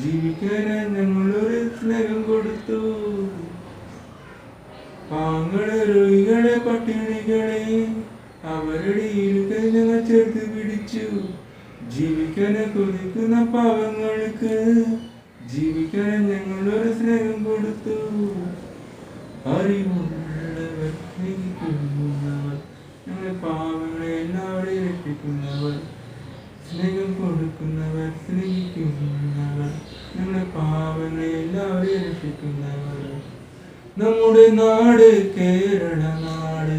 ജീവിക്കാൻ ഞങ്ങളൊരു സ്നേഹം കൊടുത്തു. പാങ്ങളെ രോഗികളെ പട്ടിണികളെ അവരുടെ ഇരുകൈ ഞങ്ങൾ ചേർത്ത് പിടിച്ചു. ജീവിക്കാൻ കൊതിക്കുന്ന പാവങ്ങൾക്ക് ജീവിക്കാൻ ഞങ്ങളൊരു സ്നേഹം കൊടുത്തു. അറിവുള്ളവർ സ്നേഹിക്കുന്നവർ ഞങ്ങളെ പാവങ്ങളെ എല്ലാവരെയും രക്ഷിക്കുന്നവർ. സ്നേഹം കൊടുക്കുന്നവർ സ്നേഹിക്കുന്നവർ ഞങ്ങളെ പാവങ്ങളെ എല്ലാവരെയും രക്ഷിക്കുന്നവർ. നമ്മുടെ നാട് കേരള നാട്,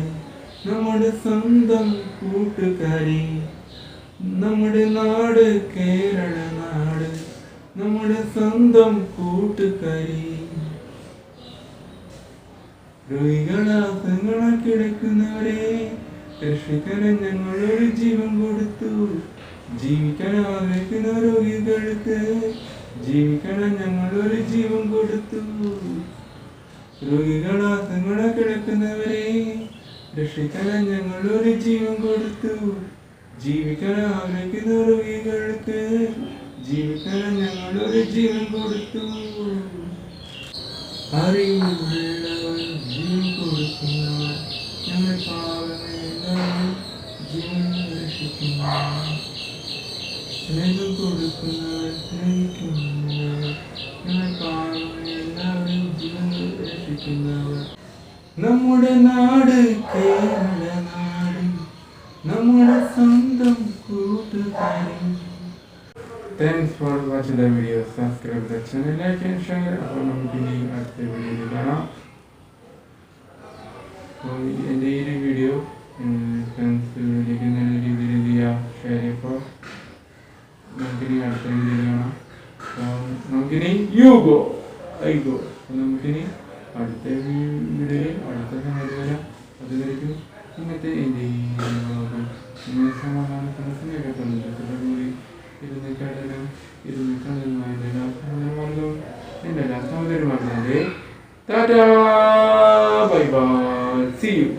നമ്മുടെ സ്വന്തം കൂട്ടുകാരി. നമ്മുടെ നാട് കേരള നാട്, നമ്മുടെ സ്വന്തം കൂട്ടുകാരി. രോഗികളാസങ്ങളെ കിടക്കുന്നവരെ രക്ഷിക്കാൻ ഞങ്ങളൊരു ജീവൻ കൊടുത്തു. ജീവിക്കാൻ ആഗ്രഹിക്കുന്ന രോഗികൾക്ക് ജീവിക്കാൻ ഞങ്ങളൊരു ജീവൻ കൊടുത്തു. രോഗികളാസങ്ങളെ കിടക്കുന്നവരെ രക്ഷിക്കാൻ ഞങ്ങളൊരു ജീവൻ കൊടുത്തു. ജീവിക്കാൻ ആഗ്രഹിക്കുന്ന രോഗികൾക്ക് ജീവിക്കാൻ ഞങ്ങളൊരു ജീവൻ കൊടുത്തു. അറിവുള്ളവർ ജീവൻ കൊടുക്കുന്നവർ ഞങ്ങൾ പാവങ്ങളെല്ലാം ജീവൻ രക്ഷിക്കുന്നവർ. സ്നേഹം കൊടുക്കുന്നവർ സ്നേഹിക്കുന്നവർ ഞങ്ങൾ പാവങ്ങളെല്ലാവരും ജീവൻ രക്ഷിക്കുന്നവർ. നമ്മുടെ നാട് കേരള നാട്, നമ്മുടെ സ്വന്തം കൂട്ടുകാരി. Thanks for watching the video. Subscribe the channel, like and share. അപ്പോൾ നമുക്ക് ഇനി അടുത്ത വീഡിയോയിൽ കാണാം. അപ്പോൾ എൻ്റെ ഈ ഒരു വീഡിയോ ഫ്രണ്ട്സിലേക്ക് നല്ല രീതിയിൽ എന്ത് ചെയ്യുക, ഷെയർ ചെയ്യുമ്പോൾ നമുക്കിനി അടുത്ത വീഡിയോയിൽ കാണാം. നമുക്കിനി യുഗോ ഐഗോ നമുക്കിനി അടുത്ത വീഡിയോയിൽ അടുത്ത സമയത്ത് വരാം. അതുവരെയ്ക്കും ഇന്നത്തെ എൻ്റെ ഈ സമാധാനത്തിന് സ്നേഹത്തോടുകൂടി ഇരുന്ന് സഹോദരന്മാരുടെ tata bye bye, see U.